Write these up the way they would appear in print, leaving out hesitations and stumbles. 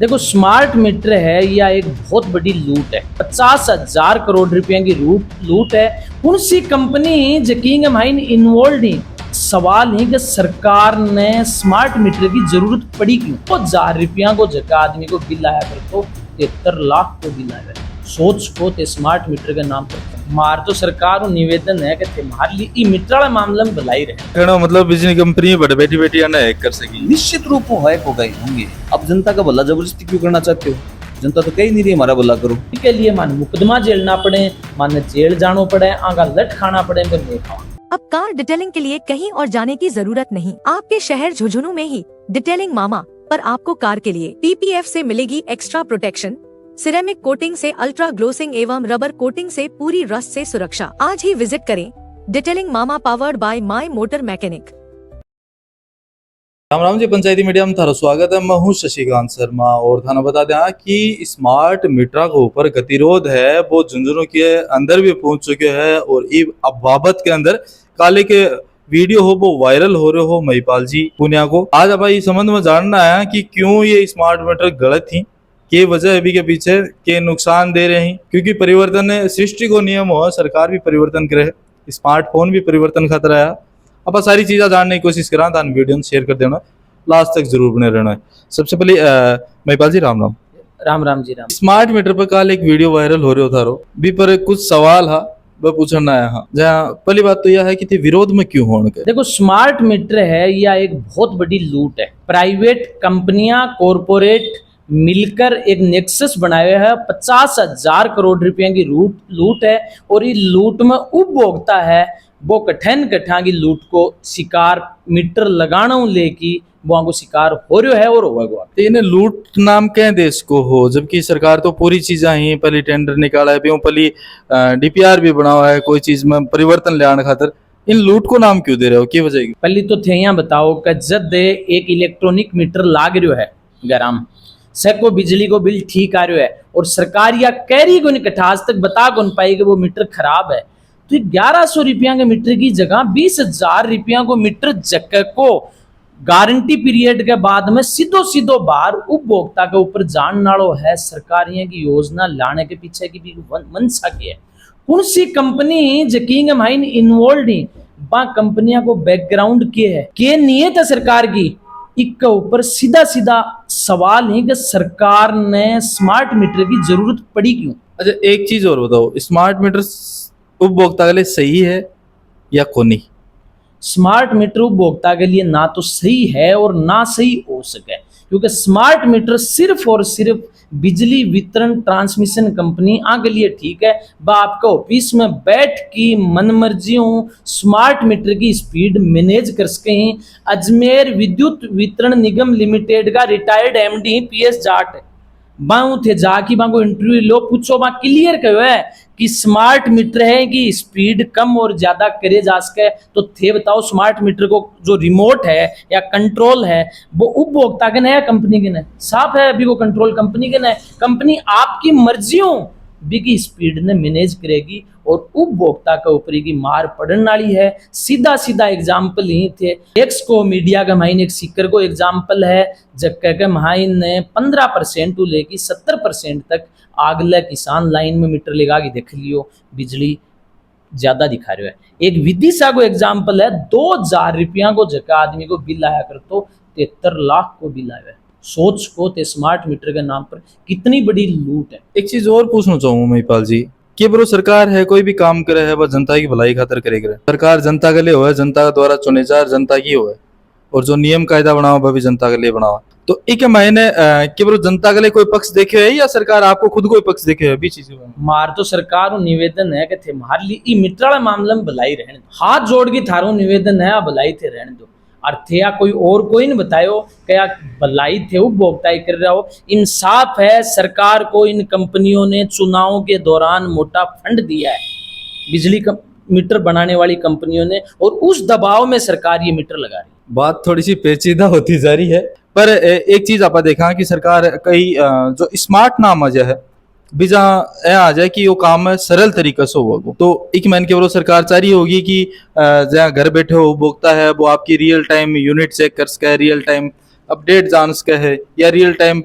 देखो, smart meter है या एक बहुत बड़ी लूट है। 50,000 करोड़ रुपया की लूट है। कौन सी कंपनी जकीन माइन इन्वॉल्व नहीं। सवाल है कि सरकार ने स्मार्ट मीटर की जरूरत पड़ी क्यों। तो 1000 रुपया को जगह आदमी को बिल आया कर तो 73 लाख को बिल आया। सोच को ते स्मार्ट मीटर के नाम पर मार तो सरकार निवेदन है कि तुम्हारे लिए ई मीटर वाला मामला में भलाई रहे। मतलब बिजली कंपनी बड़े बेटी बेटियां ना हैक कर सकी। निश्चित रूप हो हैक हो गए होंगे। अब जनता का भला जबरदस्ती क्यों करना चाहते हो? जनता तो कहीं नहीं रही हमारा भला करो। के लिए मान मुकदमा झेलना पड़े, मान जेल जाना पड़े, आगा लट खाना पड़े। अब कार डिटेलिंग के लिए कहीं और जाने की जरूरत नहीं। आपके शहर झुंझुनू में ही डिटेलिंग मामा पर आपको कार के लिए PPF से मिलेगी एक्स्ट्रा प्रोटेक्शन, सिरेमिक कोटिंग से अल्ट्रा ग्लोसिंग एवं रबर कोटिंग से पूरी रस्ट से सुरक्षा। आज ही विजिट करें detailing Mama, powered by my motor mechanic. Ram Ram ji, Panchayati media में थारा स्वागत है। मैं हूँ शशिकांत शर्मा और थाना बता दें कि स्मार्ट मीटर के ऊपर गतिरोध है वो झुंझुनू के अंदर भी पहुंच चुके हैं और अब बाबत के अंदर काले के वीडियो हो वो वायरल हो रहे हो महिपाल जी पुनिया को। आज अब इस संबंध में जानना है कि क्यों ये स्मार्ट मीटर गलत थी, के वजह अभी के पीछे के नुकसान दे रहे हैं। क्योंकि परिवर्तन सृष्टि को नियम हो, सरकार भी परिवर्तन करे, स्मार्टफोन भी परिवर्तन खतरा है। अब सारी चीजें जानने की कोशिश करा था, वीडियो शेयर कर देना, लास्ट तक जरूर बने रहना है। सबसे पहले महिपाल जी राम राम। राम राम जी राम। स्मार्ट मीटर पर कल एक वीडियो वायरल हो रहे हो थारो भी पर कुछ सवाल है वह पूछना आया हाँ। जहाँ पहली बात तो यह है कि थी विरोध में क्यों होने के। देखो, स्मार्ट मीटर है या एक बहुत बड़ी लूट है। प्राइवेट कंपनियां, कॉरपोरेट मिलकर एक नेक्सस बनाए है। 50,000 करोड़ रुपया की लूट है और ये लूट में उपभोक्ता है वो कठिन की लूट को शिकार मीटर लगाना लेकी वो को शिकार हो रहा है और होगा। तो इन्हें लूट नाम कह देश को हो, जबकि सरकार तो पूरी चीजें ही पहले टेंडर निकाला है, पहली DPR भी बना हुआ है कोई चीज में परिवर्तन ले आने खातर। इन लूट को नाम क्यों दे रहे हो, की वजह की? पहली तो थे यहाँ बताओ कि जब एक इलेक्ट्रॉनिक मीटर लाग रहा है गरम से को बिजली को बिल ठीक आ रहा है और सरकार या कह रही को नहीं आज तक बता कौन पाई कि वो मीटर खराब है। तो 1100 रुपया के मीटर की जगह 20,000 रुपया को मीटर जक को गारंटी पीरियड के बाद में सीधो बार उपभोक्ता के ऊपर जान नाड़ो है। सरकारियों की योजना लाने के पीछे की भी मंशा की है। कौन सी कंपनी यकीन माइन इन्वॉल्व नहीं, बा कंपनियां को बैकग्राउंड के नियत है सरकार की। इसके ऊपर सीधा सवाल है कि सरकार ने स्मार्ट मीटर की जरूरत पड़ी क्यों। अच्छा, एक चीज और बताओ, स्मार्ट मीटर उपभोक्ता के लिए सही है या को नहीं? स्मार्ट मीटर उपभोक्ता के लिए ना तो सही है और ना सही हो सके, क्योंकि स्मार्ट मीटर सिर्फ और सिर्फ बिजली वितरण ट्रांसमिशन कंपनी आगे लिए ठीक है। वह आपका ऑफिस में बैठ की मनमर्जियों स्मार्ट मीटर की स्पीड मैनेज कर सके हैं। अजमेर विद्युत वितरण निगम लिमिटेड का रिटायर्ड MD PS जाट बाऊ थे जाकी बांगो इंटरव्यू लो पूछो बा क्लियर कहो है कि स्मार्ट मीटर है कि स्पीड कम और ज्यादा करे जा सके। तो थे बताओ स्मार्ट मीटर को जो रिमोट है या कंट्रोल है वो उपभोक्ता के नया कंपनी के नए साफ है। अभी वो कंट्रोल कंपनी के नए कंपनी आपकी मर्जियों बिकी स्पीड ने मैनेज करेगी और उपभोक्ता के ऊपर की मार पड़ने वाली है। सीधा एग्जाम्पल ही थे एक्स को मीडिया का माइन एक सीकर को एग्जाम्पल है जबकि के माइन ने 15% टू लेके 70% तक आगले किसान लाइन में मीटर लगा के देख लियो बिजली ज्यादा दिखा रहे है। एक विदिशा को एग्जाम्पल है 2,000 रुपया को जगह आदमी को बिल आया कर तो 73 लाख को बिल आया। सोच को ते स्मार्ट मीटर के नाम पर कितनी बड़ी लूट है। एक चीज और पूछना चाहूँ महिपाल जी कि बरो सरकार है कोई भी काम करे है वह जनता की भलाई खातर करेगा। सरकार जनता के लिए हो, जनता के द्वारा चुने जा जनता की हो, और जो नियम कायदा बनाओ वह भी जनता के लिए बनाओ। तो एक महीने कि बरो जनता के लिए कोई पक्ष देखे है या सरकार आपको खुद कोई पक्ष देखे है? भी चीज मार तो सरकार निवेदन है कि थे मार ली मीटर वाला मामला में भलाई रहने दो। हाथ जोड़ के थारो निवेदन है भलाई थे रहने दो। और थे या कोई नहीं बतायो क्या भलाई थे उपभोक्ता कर रहा हो। इंसाफ है सरकार को इन कंपनियों ने चुनाव के दौरान मोटा फंड दिया है बिजली मीटर बनाने वाली कंपनियों ने और उस दबाव में सरकार ये मीटर लगा रही। बात थोड़ी सी पेचीदा होती जा रही है, पर एक चीज आप देखा कि सरकार कई जो स्मार्ट नाम वजह है बिजा आ जाए कि वो काम है सरल तरीका से होगा। तो एक मैन के सरकार चाह रही होगी कि जहाँ घर बैठे हो उपभोक्ता है वो आपकी रियल टाइम यूनिट चेक कर सके, रियल टाइम अपडेट जान सके है या रियल टाइम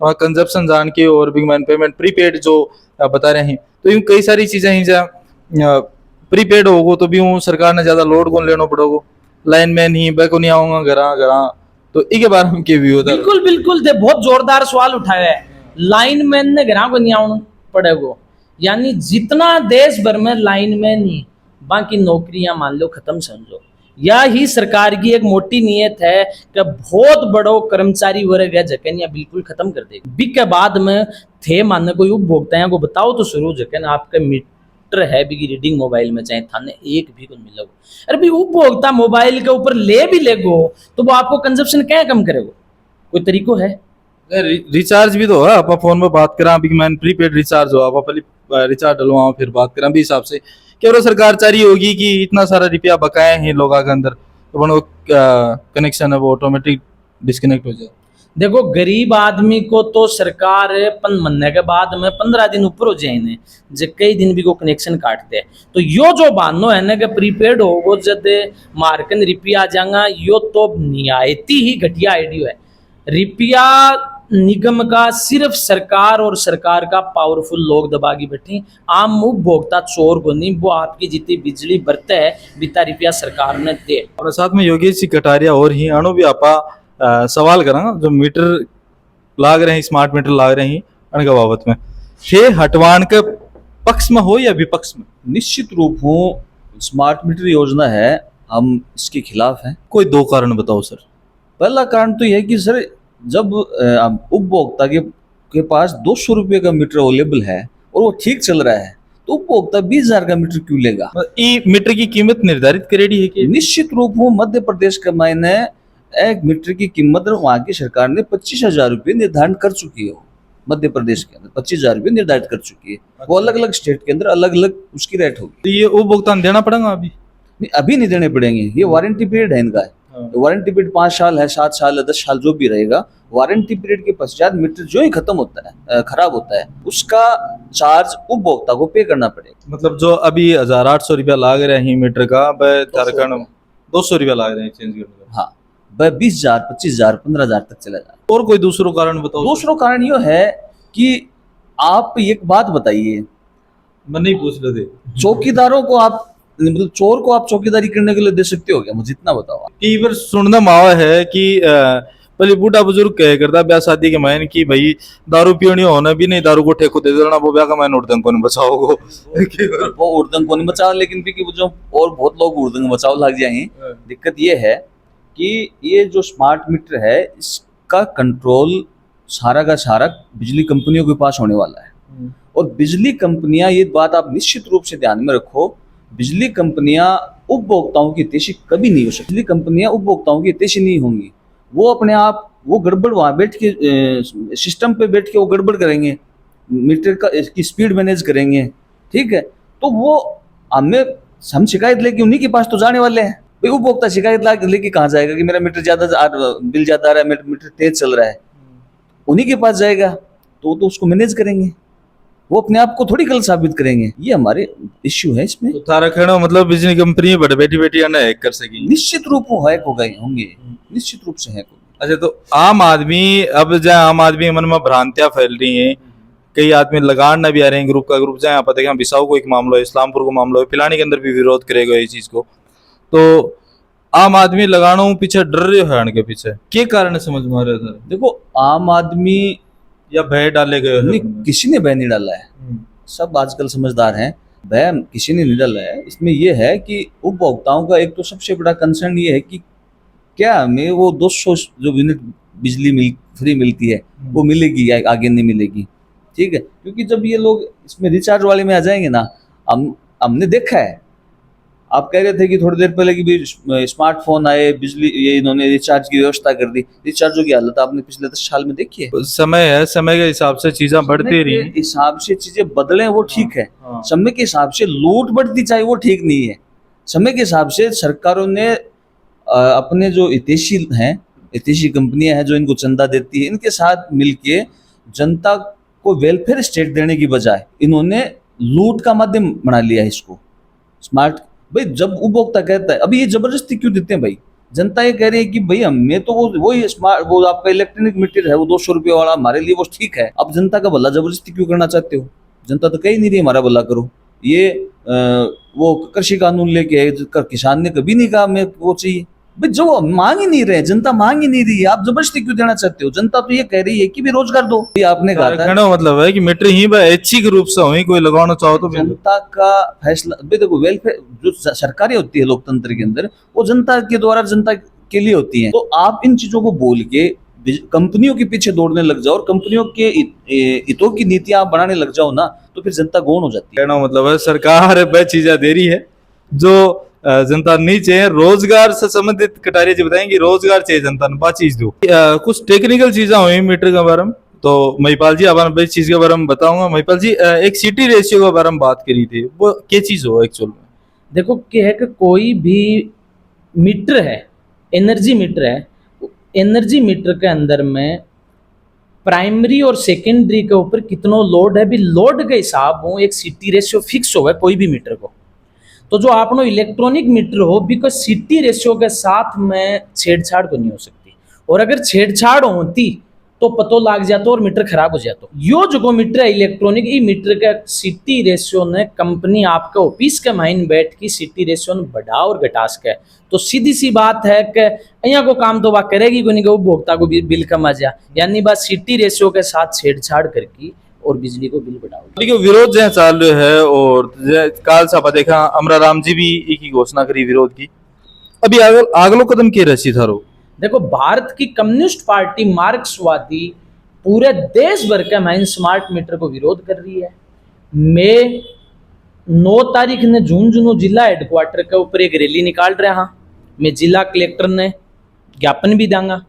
कंजप्शन जान के और बिग मैन पेमेंट प्रीपेड जो बता रहे हैं, तो यूं कई सारी चीजें हैं जहाँ प्रीपेड होगो तो भी यूं सरकार ने ज्यादा लोड कौन लेना पड़ोगो, लाइनमैन ही बैको नहीं आऊंगा घरा घरा, तो इके बारे में क्या व्यू होता है? बिल्कुल बिल्कुल दे बहुत जोरदार सवाल उठाया है। लाइनमैन ने ग्राहक को नहीं आना पड़ेगा, यानी जितना देश भर में लाइनमैन ही बाकी नौकरियां मान लो खत्म समझो। या ही सरकार की एक मोटी नीयत है कि बहुत बड़ो कर्मचारी वर्ग है जकन या बिल्कुल खत्म कर देगी। बिक के बाद में थे मानने कोई उपभोक्ता को बताओ तो शुरू जकन आपका मीटर है बिकी रीडिंग मोबाइल में चाहे थाने एक भी कुछ मिलेगा। अरे भी उपभोक्ता मोबाइल के ऊपर ले भी लेगो तो वो आपको कंजप्शन क्या कम करेगा, कोई तरीको है? रिचार्ज भी तो है, आप फोन में बात करा बिग मैन प्रीपेड रिचार्ज हो, आप पहले रिचार्ज डलवाओ फिर बात करा भी हिसाब से क्या वो सरकार चाह रही होगी कि इतना सारा रुपया बकाया है लोगों के अंदर तो वो कनेक्शन है वो ऑटोमेटिक डिस्कनेक्ट हो जाए। देखो गरीब आदमी को तो सरकार पन मनने के बाद में 15 दिन ऊपर हो जाए जो कई दिन भी को कनेक्शन काटते हैं। तो यो जो बहानो है ना कि प्रीपेड हो वो जब मार्कन रिपिया आ जाएगा, यो तो निहायती ही घटिया आइडिया है। रिपिया निगम का सिर्फ सरकार और सरकार का पावरफुल लोग दबागी बैठे, आम उपभोक्ता चोर को नहीं, वो आपकी जितनी बिजली बरते है बिता रुपया सरकार ने दे। और साथ में योगेश जी कटारिया और ही अणु भी आपा सवाल करा जो मीटर लाग रहे हैं, स्मार्ट मीटर लाग रहे हैं अनका बाबत में थे हटवान के पक्ष में हो या विपक्ष में? निश्चित रूप हो स्मार्ट मीटर योजना है, हम इसके खिलाफ हैं। कोई दो कारण बताओ सर। पहला कारण तो यह है कि सर जब उपभोक्ता के पास 200 रुपये का मीटर अवेलेबल है और वो ठीक चल रहा है तो उपभोक्ता 20,000 का मीटर क्यों लेगा? ई मीटर की कीमत निर्धारित करेगी है कि निश्चित रूप हो मध्य प्रदेश के मायने एक मीटर की कीमत वहां की सरकार ने 25,000 रुपये निर्धारित कर चुकी है। मध्य प्रदेश के अंदर 25,000 रुपये निर्धारित कर चुकी है। वो अलग अलग स्टेट के अंदर अलग अलग उसकी रेट होगी। तो ये उपभोक्ता देना पड़ेगा अभी? अभी नहीं देने पड़ेंगे, ये वारंटी पीरियड है इनका। वारंटी पीरियड 5 साल है, 7 साल है, 10 साल जो भी रहेगा। वारंटी पीरियड के पश्चात मीटर जो ही खत्म होता है खराब होता है उसका चार्ज उपभोक्ता को पे करना पड़ेगा। मतलब जो अभी 1,800 रुपया लाग रहे हैं मीटर का, 200 रुपया लाग रहे हैं चेंज करने का। हाँ, वह 20,000, 25,000, 15,000 तक चला जाए। और कोई दूसरा कारण बताओ? दूसरा कारण यह है कि आप एक बात बताइए, मैं नहीं पूछ रहे थे, चौकीदारों को आप मतलब चोर को आप चौकीदारी करने के लिए दे सकते हो क्या? मुझे इतना बताओ। कई बार सुनना मावा है कि पहले बूढ़ा बुजुर्ग कह करता ब्याह शादी के मैन की भाई दारू पीनी होना भी नहीं, दारू को ठेको दे देना, वो ब्याह का मैन उड़दंग को नहीं बचाओगे। वो उड़दंग को नहीं बचाओ, लेकिन भी जो और बहुत लोग उड़दंग बचाओ लग जाएंगे। दिक्कत ये है कि ये जो स्मार्ट मीटर है इसका कंट्रोल सारा का सारा बिजली कंपनियों के पास होने वाला है। और बिजली कंपनियां, ये बात आप निश्चित रूप से ध्यान में रखो, बिजली कंपनियां उपभोक्ताओं की हितैषी कभी नहीं हो सकती। बिजली कंपनियां उपभोक्ताओं की हितैषी नहीं होंगी। वो अपने आप वो गड़बड़ वहां बैठ के सिस्टम पे बैठ के वो गड़बड़ करेंगे, मीटर का की स्पीड मैनेज करेंगे, ठीक है। तो वो हम शिकायत लेके उन्हीं के पास तो जाने वाले हैं। भाई उपभोक्ता शिकायत लेके कहाँ जाएगा कि मेरा मीटर ज्यादा बिल ज्यादा आ रहा है, मेरा मीटर तेज चल रहा है, उन्हीं के पास जाएगा तो उसको मैनेज करेंगे। वो अपने आप को थोड़ी गलत साबित करेंगे। ये हमारे इश्यू है इसमें। तो तारा कहना मतलब बिजली कंपनी बड़े बैठी बैठी हैक कर सकेगी? निश्चित रूप से हैक हो गए होंगे, निश्चित रूप से हैक होंगे। अच्छा, तो आम आदमी अब जाए, आम आदमी मन में भ्रांतियां फैल रही हैं, कई आदमी लगान ना भी आ रहे हैं, ग्रुप का ग्रुप जाए, पता है बिसाऊ को एक मामला है, इस्लामपुर को मामला है, पिलानी के अंदर भी विरोध करेगा ये चीज को। तो आम आदमी लगानों पीछे डर रहे है उनके पीछे के कारण समझ में आ रहा था? देखो आम आदमी या भय डाले गए नहीं, किसी ने भय नहीं डाला है, सब आजकल समझदार हैं, भय किसी ने नहीं डाला है। इसमें यह है कि उपभोक्ताओं का एक तो सबसे बड़ा कंसर्न ये है कि क्या हमें वो 200 जो यूनिट बिजली फ्री मिलती है वो मिलेगी या आगे नहीं मिलेगी, ठीक है। क्योंकि जब ये लोग इसमें रिचार्ज वाले में आ जाएंगे ना, हमने देखा है, आप कह रहे थे कि थोड़ी देर पहले कि भी स्मार्टफोन आए, बिजली ये इन्होंने रिचार्ज की व्यवस्था कर दी। रिचार्जों की हालत आपने पिछले 10 साल में देखी है। समय है, समय के हिसाब से चीजें बढ़ती रही, हिसाब से चीजें बदले वो ठीक है। हाँ। समय के हिसाब से लूट बढ़ती चाहे वो ठीक नहीं है। समय के हिसाब से सरकारों ने अपने जो हितैषी कंपनियां हैं जो इनको चंदा देती है, इनके साथ मिलके जनता को वेलफेयर स्टेट देने की बजाय इन्होंने लूट का माध्यम बना लिया है इसको। स्मार्ट भाई जब उपभोक्ता कहता है, अभी ये जबरदस्ती क्यों देते हैं भाई? जनता ये कह रही है कि भाई हमें तो वही स्मार्ट, वो आपका इलेक्ट्रॉनिक मीटर है, वो 200 रुपये वाला हमारे लिए वो ठीक है। अब जनता का भला जबरदस्ती क्यों करना चाहते हो? जनता तो कह ही नहीं रही हमारा भला करो। ये वो कृषि कानून लेके आए, किसान ने कभी नहीं कहा मैं वो चाहिए। भाई जो मांग ही नहीं रहे, जनता मांग ही नहीं रही है, आप जबरदस्ती क्यों देना चाहते हो? जनता तो ये कह रही है कि भी रोजगार दो। ये आपने कहा था कहना मतलब है कि मीटर ही ऐच्छिक रूप से हुई, कोई लगाना चाहो तो बिल्कुल। जनता का फैसला। भाई देखो, वेलफेयर जो सरकारें होती है लोकतंत्र के अंदर, वो जनता के द्वारा जनता के लिए होती है। तो आप इन चीजों को बोल के कंपनियों के पीछे दौड़ने लग जाओ और कंपनियों के हितों की नीतियां आप बनाने लग जाओ ना, तो फिर जनता गौण हो जाती है। कहना मतलब है सरकार वह चीजें दे रही है जो जनता नहीं चाहिए। रोजगार से संबंधित कटारिया जी बताएंगे, रोजगार चाहिए जनता ने, बात चीज दो। कुछ टेक्निकल चीजें हुई मीटर के बारे में, तो महिपाल जी अब इस चीज के बारे में बताऊंगा। महिपाल जी, एक सिटी रेशियो के बारे में बात करी थी, वो क्या चीज हो एक्चुअल में? देखो क्या है कि कोई भी मीटर है, एनर्जी मीटर है, एनर्जी मीटर के अंदर में प्राइमरी और सेकेंडरी के ऊपर कितनो लोड है, भी लोड के हिसाब हो एक सिटी रेशियो फिक्स होगा कोई भी मीटर को। तो जो आपनो इलेक्ट्रॉनिक मीटर हो, बिकॉज सिटी रेशियो के साथ में छेड़छाड़ को नहीं हो सकती, और अगर छेड़छाड़ होती तो पतो लाग जाता और मीटर खराब हो जाता। यो जो मीटर है इलेक्ट्रॉनिक, ई मीटर का सिटी रेशियो ने कंपनी आपका ऑफिस के माइन बैठ की सिटी रेशियो ने बढ़ा और घटा सके। तो सीधी सी बात है कि यहाँ को काम तो वह करेगी को नहीं कि उपभोक्ता को बिल कम आ जा, यानी बात सिटी रेशियो के साथ छेड़छाड़ करके और बिजली को बिल बढ़ाओ। देखो विरोध जो चाल रहे है, और काल सापा देखा अमरा राम जी भी एक ही घोषणा करी विरोध की। अभी अगलो कदम के रसी थारो? देखो, भारत की कम्युनिस्ट पार्टी मार्क्सवादी पूरे देश भर के माइन स्मार्ट मीटर को विरोध कर रही है। मैं 9 तारीख ने झुंझुनू जिला हेडक्वार्टर के ऊपर एक रैली निकाल रहा हाँ। मैं जिला कलेक्टर ने ज्ञापन भी दूंगा,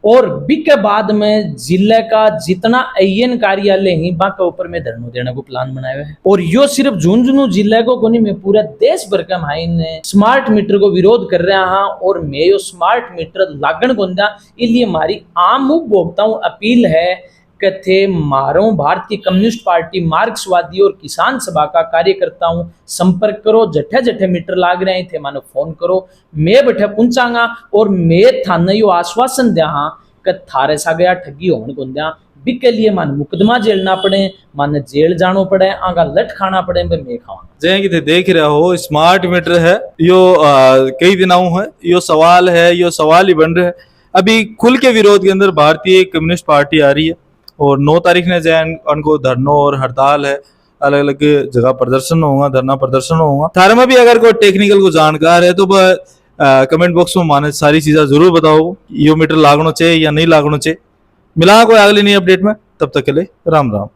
और बी के बाद में जिले का जितना AN कार्यालय ही बा के ऊपर में धरना देने को प्लान बनाया है। और यो सिर्फ झुंझुनू जिले को कोनी, मैं पूरा देश भर का मायने स्मार्ट मीटर को विरोध कर रहा हाँ। और मैं यो स्मार्ट मीटर लागण गोंदा, इसलिए हमारी आम उपभोक्ताओं अपील है कि थे मारो भारतीय कम्युनिस्ट पार्टी मार्क्सवादी और किसान सभा का कार्यकर्ताओं संपर्क करो, जठे जठे मीटर लाग रहे थे मानो फोन करो, मैं बैठे पूछांगा। और मैं थाने यो आश्वासन दिया हाँ कि थारे सा गया ठगी होने को दिया, बिके लिए मान मुकदमा झेलना पड़े, मान जेल जानो पड़े, आगा लट खाना पड़े, मैं खावा। जय कि देख रहे हो स्मार्ट मीटर है यो कई दिनों है यो सवाल है, यो सवाल ही बन रहे है। अभी खुल के विरोध के अंदर भारतीय कम्युनिस्ट पार्टी आ रही है, और 9 तारीख ने जैन उनको धरनों और हड़ताल है, अलग अलग जगह प्रदर्शन होगा, धरना प्रदर्शन होगा। थारे में भी अगर कोई टेक्निकल को जानकार है तो कमेंट बॉक्स में माने सारी चीजें जरूर बताओ, यो मीटर लागनो चाहिए या नहीं लागनो चाहिए। मिला कोई अगली नई अपडेट में, तब तक के लिए राम राम।